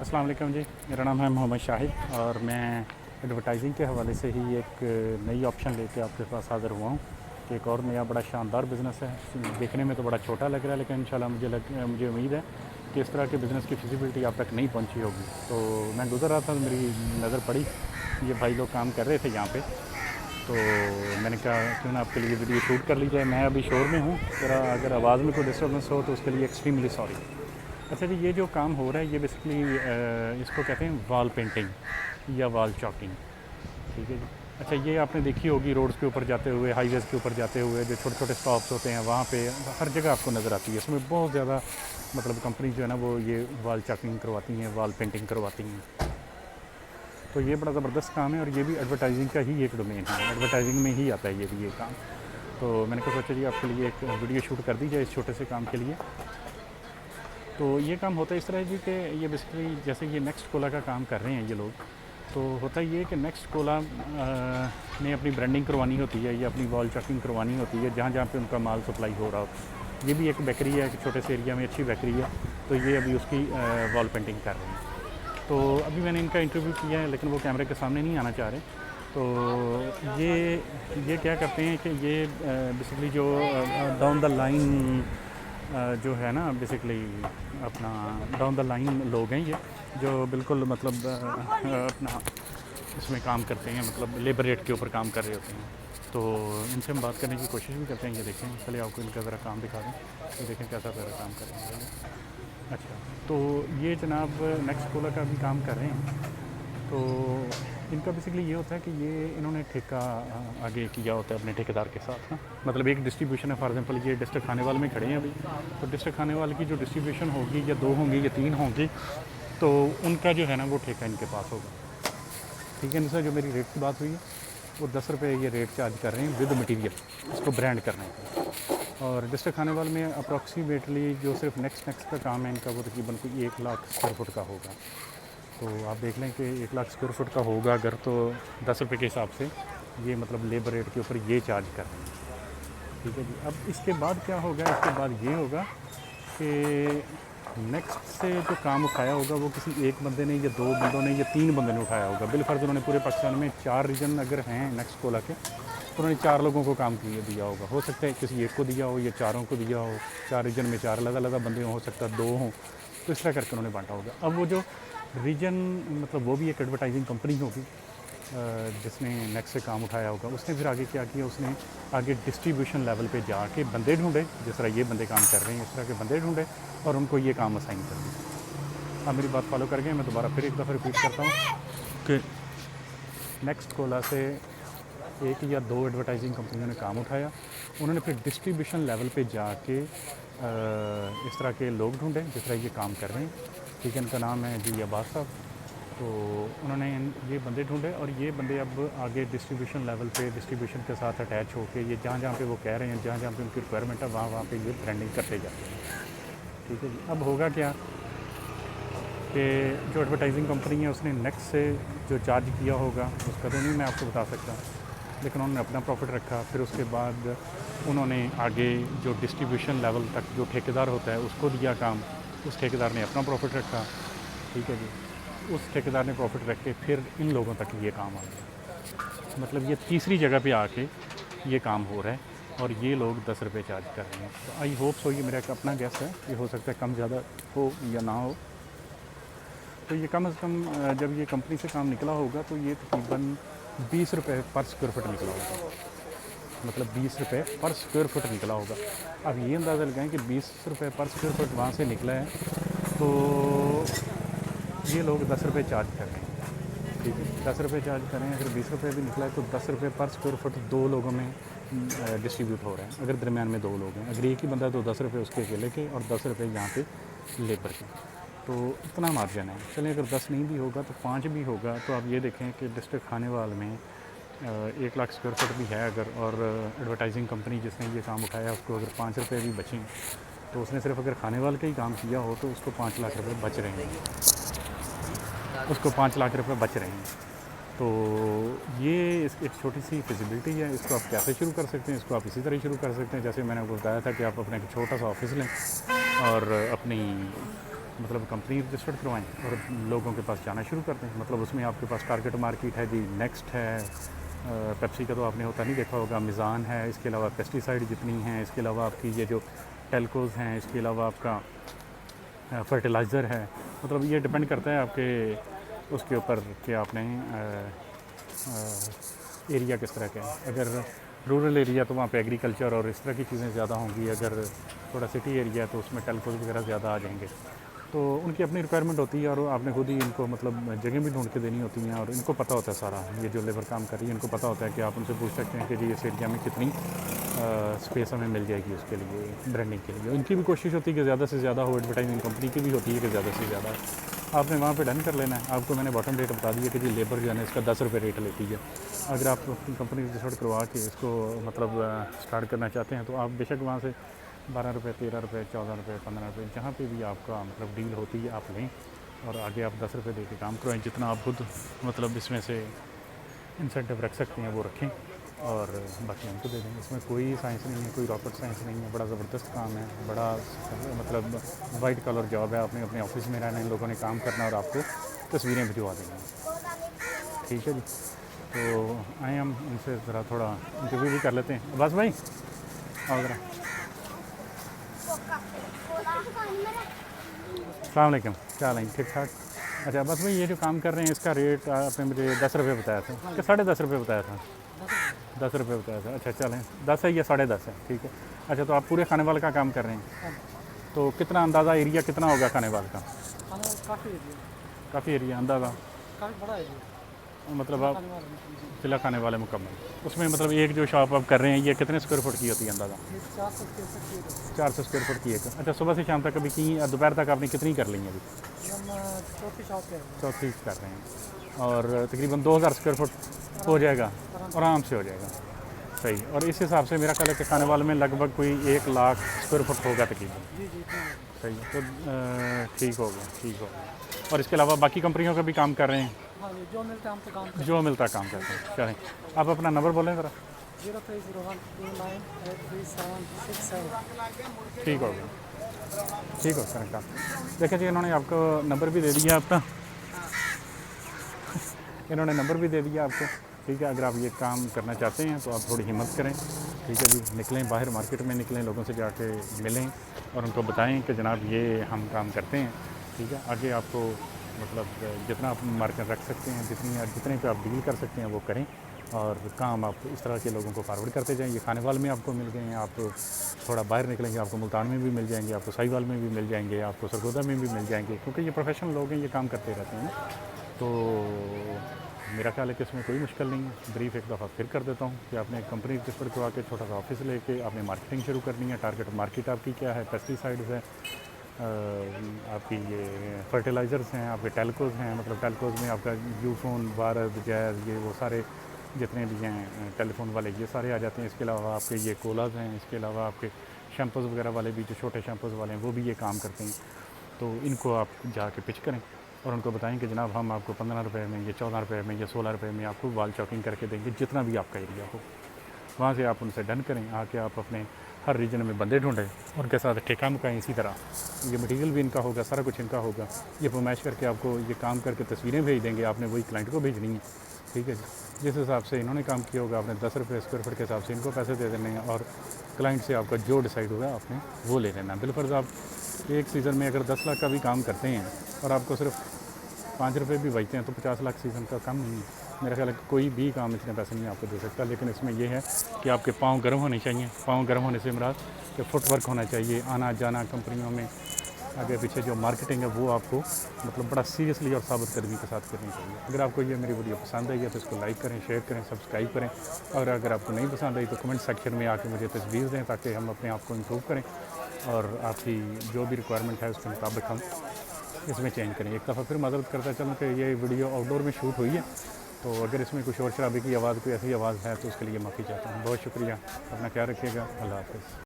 अस्सलाम वालेकुम जी। मेरा नाम है मोहम्मद शाहिद और मैं एडवर्टाइजिंग के हवाले से ही एक नई ऑप्शन लेके आपके पास हाज़िर हुआ हूँ कि एक और नया बड़ा शानदार बिज़नेस है। देखने में तो बड़ा छोटा लग रहा है, लेकिन इंशाल्लाह मुझे उम्मीद है कि इस तरह के बिज़नेस की फिजिबिलिटी आप तक नहीं पहुँची होगी। तो मैं गुज़र रहा था तो मेरी नज़र पड़ी, ये भाई लोग काम कर रहे थे यहाँ पे, तो मैंने कहा क्यों ना आपके लिए वीडियो शूट कर ली जाए। मैं अभी शोर में हूँ, ज़रा अगर आवाज़ में कोई डिस्टर्बेंस हो तो उसके लिए एक्सट्रीमली सॉरी। अच्छा जी, ये जो काम हो रहा है ये बेसिकली इसको कहते हैं वॉल पेंटिंग या वॉल चॉकिंग। ठीक है जी। अच्छा, ये आपने देखी होगी रोड्स के ऊपर जाते हुए, हाईवेज़ के ऊपर जाते हुए, जो छोटे छोटे स्टॉप्स होते हैं वहाँ पे हर जगह आपको नज़र आती है। इसमें बहुत ज़्यादा मतलब कंपनी जो है ना वो ये वॉल चॉकिंग करवाती हैं, वॉल पेंटिंग करवाती हैं। तो ये बड़ा ज़बरदस्त काम है और ये भी एडवर्टाइजिंग का ही एक डोमेन है, एडवर्टाइजिंग में ही आता है ये भी ये काम। तो मैंने कहा सोचा जी आपके लिए एक वीडियो शूट कर दी जाए इस छोटे से काम के लिए। तो ये काम होता है इस तरह जी कि ये बेसिकली जैसे ये नेक्स्ट कोला का काम कर रहे हैं ये लोग, तो होता ये कि नेक्स्ट कोला ने अपनी ब्रांडिंग करवानी होती है या अपनी वॉल चॉकिंग करवानी होती है जहाँ जहाँ पे उनका माल सप्लाई हो रहा होता है। ये भी एक बेकरी है, एक छोटे से एरिया में अच्छी बेकरी है, तो ये अभी उसकी वॉल पेंटिंग कर रहे हैं। तो अभी मैंने इनका इंटरव्यू किया है लेकिन वो कैमरे के सामने नहीं आना चाह रहे। तो ये क्या करते हैं कि ये बेसिकली जो डाउन द लाइन जो है ना बेसिकली अपना डाउन द लाइन लोग हैं ये, जो बिल्कुल मतलब अपना इसमें काम करते हैं, मतलब लेबर रेट के ऊपर काम कर रहे होते हैं। तो इनसे हम बात करने की कोशिश भी करते हैं। ये देखें, चलिए आपको इनका ज़रा काम दिखा दें, ये देखें कैसा ज़रा काम कर रहे हैं। अच्छा, तो ये जनाब नेक्स्ट कोला का भी काम कर रहे हैं। तो इनका बेसिकली ये होता है कि ये इन्होंने ठेका आगे किया होता है अपने ठेकेदार के साथ ना, मतलब एक डिस्ट्रीब्यूशन है। फॉर एग्जांपल ये डिस्ट्रिक्ट खानेवाल में खड़े हैं अभी, तो डिस्ट्रिक्ट खानेवाल की जो डिस्ट्रीब्यूशन होगी या 2 होंगी या 3 होंगी, तो उनका जो है ना वो ठेका इनके पास होगा। ठीक है, इनसे जो मेरी रेट की बात हुई है वो 10 रुपये ये रेट चार्ज कर रहे हैं विद मटीरियल, इसको ब्रांड करने के। और डिस्ट्रिक्ट खानेवाल में अप्रॉक्सीमेटली जो सिर्फ नेक्स्ट का काम है इनका वो तकरीबन कोई 1 लाख स्क्वायर फुट का होगा। तो आप देख लें कि 1 लाख स्क्वायर फुट का होगा अगर, तो 10 रुपये के हिसाब से ये मतलब लेबर रेट के ऊपर ये चार्ज कर रहे हैं। ठीक है जी। अब इसके बाद क्या होगा, इसके बाद ये होगा कि नेक्स्ट से जो काम उठाया होगा वो किसी एक बंदे ने या 2 बंदों ने या 3 बंदों ने उठाया होगा। बिलफर्ज उन्होंने पूरे पाकिस्तान में 4 रीजन अगर हैं नेक्स्ट कोला के, तो उन्होंने 4 लोगों को काम दिया होगा। हो सकता है किसी एक को दिया हो या चारों को दिया हो, 4 रीजन में 4 अलग अलग बंदे हो सकता है 2 हों, तो इस तरह करके उन्होंने बांटा होगा। अब वो जो रीजन मतलब वो भी एक एडवर्टाइजिंग कंपनी होगी जिसने नेक्स्ट से काम उठाया होगा। उसने फिर आगे क्या किया, उसने आगे डिस्ट्रीब्यूशन लेवल पे जाके बंदे ढूंढे, जिस तरह ये बंदे काम कर रहे हैं इस तरह के बंदे ढूंढे और उनको ये काम असाइन कर दिया। आप मेरी बात फॉलो कर गए। मैं दोबारा फिर एक दफ़ा रिपीट करता हूँ कि नेक्स्ट कोला से 1 या 2 एडवर्टाइजिंग कंपनियों ने काम उठाया, उन्होंने फिर डिस्ट्रीब्यूशन लेवल पे जाके इस तरह के लोग ढूंढे जिस तरह ये काम कर रहे हैं। ठीक है, इनका नाम है जी अब्बास साहब। तो उन्होंने ये बंदे ढूंढे और ये बंदे अब आगे डिस्ट्रीब्यूशन लेवल पे डिस्ट्रीब्यूशन के साथ अटैच होके ये जहाँ जहाँ पे वो कह रहे हैं, जहाँ जहाँ पे उनकी रिक्वायरमेंट है वहाँ वहाँ पे ये ब्रांडिंग करते जाते हैं। ठीक है जी। अब होगा क्या कि जो एडवर्टाइजिंग कंपनी है उसने नेक्स्ट से जो चार्ज किया होगा उसका तो नहीं मैं आपको बता सकता, लेकिन उन्होंने अपना प्रॉफिट रखा। फिर उसके बाद उन्होंने आगे जो डिस्ट्रीब्यूशन लेवल तक जो ठेकेदार होता है उसको दिया काम, उस ठेकेदार ने अपना प्रॉफिट रखा। ठीक है जी। उस ठेकेदार ने प्रॉफिट रख के फिर इन लोगों तक ये काम आ गया। मतलब ये तीसरी जगह पे आके ये काम हो रहा है और ये लोग 10 रुपये चार्ज कर रहे हैं। तो आई होप सो, ये मेरा एक अपना गैस है, ये हो सकता है कम ज़्यादा हो या ना हो। तो ये कम से कम जब ये कंपनी से काम निकला होगा तो ये तकरीबन 20 रुपये पर स्क्वायर फुट निकला होगा, मतलब 20 रुपये पर स्क्वायर फुट निकला होगा। अब ये अंदाज़ा लगाएं कि 20 रुपये पर स्क्वायर फुट वहाँ से निकला है, तो ये लोग 10 रुपये चार्ज कर रहे हैं। ठीक है, 10 रुपये चार्ज कर रहे हैं, अगर 20 रुपये भी निकला है तो 10 रुपये पर स्क्वायर फुट 2 लोगों में डिस्ट्रीब्यूट हो रहा है। अगर दरमियान में 2 लोग हैं, अगर एक ही बंदा है तो 10 रुपये उसके अकेले के और 10 रुपये यहाँ पे लेबर के, तो इतना मार्जिन है। चलिए अगर 10 नहीं भी होगा तो 5 भी होगा, तो आप ये देखें कि डिस्ट्रिक्ट खानेवाल में 1 लाख स्क्वायर फुट भी है अगर, और एडवर्टाइजिंग कंपनी जिसने ये काम उठाया उसको अगर 5 रुपये भी बचें, तो उसने सिर्फ अगर खानेवाल का ही काम किया हो तो उसको 5 लाख रुपये बच रहे हैं, उसको 5 लाख रुपये बच रहे हैं। तो ये एक छोटी सी फिजिबिलिटी है। इसको आप कैसे शुरू कर सकते हैं, इसको आप इसी तरह शुरू कर सकते हैं जैसे मैंने आपको बताया था कि आप अपना एक छोटा सा ऑफिस लें और अपनी मतलब कंपनी रजिस्टर्ड करवाएं और लोगों के पास जाना शुरू कर दें। मतलब उसमें आपके पास टारगेट मार्केट है जी, नेक्स्ट है, पेप्सी का तो आपने होता नहीं देखा होगा, मिज़ान है, इसके अलावा पेस्टिसाइड जितनी हैं, इसके अलावा आपकी ये जो टेलकोज़ हैं, इसके अलावा आपका फर्टिलाइज़र है। मतलब ये डिपेंड करता है आपके उसके ऊपर कि आपने एरिया किस तरह का है। अगर रूरल एरिया तो वहाँ पे एग्रीकल्चर और इस तरह की चीज़ें ज़्यादा होंगी। अगर थोड़ा सिटी एरिया है तो उसमें टेलकोज़ वगैरह ज़्यादा आ जाएंगे। तो उनकी अपनी रिक्वायरमेंट होती है और आपने खुद ही इनको मतलब जगह भी ढूंढ के देनी होती हैं और इनको पता होता है सारा। ये जो लेबर काम कर रही है इनको पता होता है कि आप उनसे पूछ सकते हैं कि जी इस एरिया में कितनी स्पेस हमें मिल जाएगी उसके लिए ब्रांडिंग के लिए। उनकी भी कोशिश होती है कि ज़्यादा से ज़्यादा हो, एडवर्टाइजिंग कंपनी की भी होती है कि ज़्यादा से ज़्यादा। आपने वहाँ पे डन कर लेना है। आपको मैंने बॉटम रेट बता दिया कि जी लेबर जो है ना इसका 10 रुपये रेट लेती है। अगर आप अपनी कंपनी रजिस्टर्ड करवा के इसको मतलब स्टार्ट करना चाहते हैं तो आप बेशक वहाँ से 12 रुपये, 13 रुपये, 14 रुपये, 15 रुपये, जहाँ पे भी आपका मतलब डील होती है आप लें और आगे आप 10 रुपये दे के काम करवाएं। जितना आप खुद मतलब इसमें से इंसेंटिव रख सकते हैं वो रखें और बाकी हमको दे देंगे। इसमें कोई साइंस नहीं है, कोई रॉकेट साइंस नहीं है। बड़ा ज़बरदस्त काम है, बड़ा मतलब वाइट कलर जॉब है। आपने अपने ऑफिस में रहना है, इन लोगों ने काम करना और आपको तस्वीरें भिजवा देंगी। ठीक है जी, तो आए हम इनसे ज़रा थोड़ा इंटरव्यू भी कर लेते हैं। बस भाई और ज़रा अस्सलाम वालेकुम, क्या हाल है? ठीक ठाक। अच्छा बस भाई ये जो काम कर रहे हैं इसका रेट आपने मुझे 10 रुपये बताया था कि 10.5 रुपये बताया था? 10 रुपये बताया था। अच्छा चलें, 10 है या 10.5 है? ठीक है। अच्छा तो आप पूरे खाने वाले का काम कर रहे हैं, तो कितना अंदाज़ा एरिया कितना होगा खाने वाले का? काफ़ी एरिया अंदाज़ा बड़ा एरिया मतलब आप चिल्ला खाने वाले मुकम्मल उसमें मतलब एक जो शॉप आप कर रहे हैं ये कितने स्क्वायर फुट की होती है अंदाज़ा? 400 स्क्वायर फुट की एक। अच्छा सुबह से शाम तक कभी की दोपहर तक आपने कितनी कर ली हैं अभी? चौथी कर रहे हैं और तकरीबन 2000 स्क्वायर फुट हो जाएगा, आराम से हो जाएगा। सही। और इस हिसाब से मेरा ख्याल है कि खाने वाले में लगभग कोई 1 लाख स्क्वायर फुट होगा तकरीबन। सही है, तो ठीक होगा, ठीक होगा। और इसके अलावा बाकी कंपनियों का भी काम कर रहे हैं? हाँ जी, जो मिलता है हम तो काम करते हैं। जो मिलता है काम करते हैं। चलें, आप अपना नंबर बोलें ज़रा। 0301298367। ठीक होगा, ठीक हो करें काम। देखिए जी इन्होंने आपको नंबर भी दे दिया अपना इन्होंने नंबर भी दे दिया आपको। ठीक है, अगर आप ये काम करना चाहते हैं तो आप थोड़ी हिम्मत करें। ठीक है जी, निकलें बाहर मार्केट में, निकलें लोगों से जाके मिलें और उनको बताएं कि जनाब ये हम काम करते हैं। ठीक है, आगे आपको मतलब जितना आप मार्केट रख सकते हैं, जितने पे आप डील कर सकते हैं वो करें और काम आप इस तरह के लोगों को फॉरवर्ड करते जाएँ। ये खानेवाल में आपको मिल गए हैं, आप थोड़ा बाहर निकलेंगे आपको मुल्तान में भी मिल जाएंगे, आपको साहिवाल में भी मिल जाएंगे, आपको सरगोदा में भी मिल जाएंगे, क्योंकि ये प्रोफेशनल लोग हैं, ये काम करते रहते हैं। तो मेरा ख्याल है कि इसमें कोई मुश्किल नहीं है। ब्रीफ एक दफ़ा फिर कर देता हूँ कि आपने एक कंपनी रजिस्टर करवा के छोटा सा ऑफिस लेके आपने मार्केटिंग शुरू करनी है। टारगेट मार्केट आपकी क्या है? पेस्टिसाइड्स है, आपकी ये फर्टिलाइज़र्स हैं, आपके टेलकोज़ हैं। मतलब टेलकोज़ में आपका यूफोन, भारत, जैज़, ये वो सारे जितने भी हैं टेलीफोन वाले ये सारे आ जाते हैं। इसके अलावा आपके ये कोलाज हैं, इसके अलावा आपके शैम्पूज़ वगैरह वाले भी जो छोटे शैम्पूज़ वाले हैं वो भी ये काम करते हैं। तो इनको आप जाके पिच करें और उनको बताएं कि जनाब हम आपको 15 रुपये में या 14 रुपये में या 16 रुपये में आपको वाल चॉकिंग करके देंगे, जितना भी आपका एरिया हो। वहाँ से आप उनसे डन करें, आके आप अपने हर रीजन में बंदे ढूंढें, उनके साथ ठेका मुकाएं। इसी तरह ये मटेरियल भी इनका होगा, सारा कुछ इनका होगा। ये फरमाइश करके आपको ये काम करके तस्वीरें भेज देंगे, आपने वही क्लाइंट को भेजनी है। ठीक है जी, जिस हिसाब से इन्होंने काम किया होगा आपने 10 रुपये स्क्वायर फुट के हिसाब से इनको पैसे दे देने हैं और क्लाइंट से आपका जो डिसाइड होगा आपने वो ले लेना। बिलफर्ज आप एक सीज़न में अगर 10 लाख का भी काम करते हैं और आपको सिर्फ 5 रुपये भी बचते हैं तो 50 लाख सीज़न का कम नहीं है। मेरा ख्याल है कि कोई भी काम इतने पैसे नहीं आपको दे सकता। लेकिन इसमें यह है कि आपके पाँव गर्म होने चाहिए। पाँव गर्म होने से मुराद कि फुटवर्क होना चाहिए, आना जाना कंपनियों में आगे पीछे जो मार्केटिंग है वो आपको मतलब बड़ा सीरियसली और साबित कदमी के साथ करनी चाहिए। अगर आपको ये मेरी वीडियो पसंद आई है तो इसको लाइक करें, शेयर करें, सब्सक्राइब करें। और अगर आपको नहीं पसंद आई तो कमेंट सेक्शन में आके मुझे तजवीज़ दें ताकि हम अपने आप को इम्प्रूव करें और आपकी जो भी रिक्वायरमेंट है उसके मुताबिक हम इसमें चेंज करें। एक दफ़ा फिर मदद करता चलूँ कि ये वीडियो आउटडोर में शूट हुई है, तो अगर इसमें कुछ शोर शराबे की आवाज़, कोई ऐसी आवाज़ है तो उसके लिए माफ़ी चाहता हूँ। बहुत शुक्रिया, अपना ख्याल रखिएगा। अल्लाह हाफ़िज़।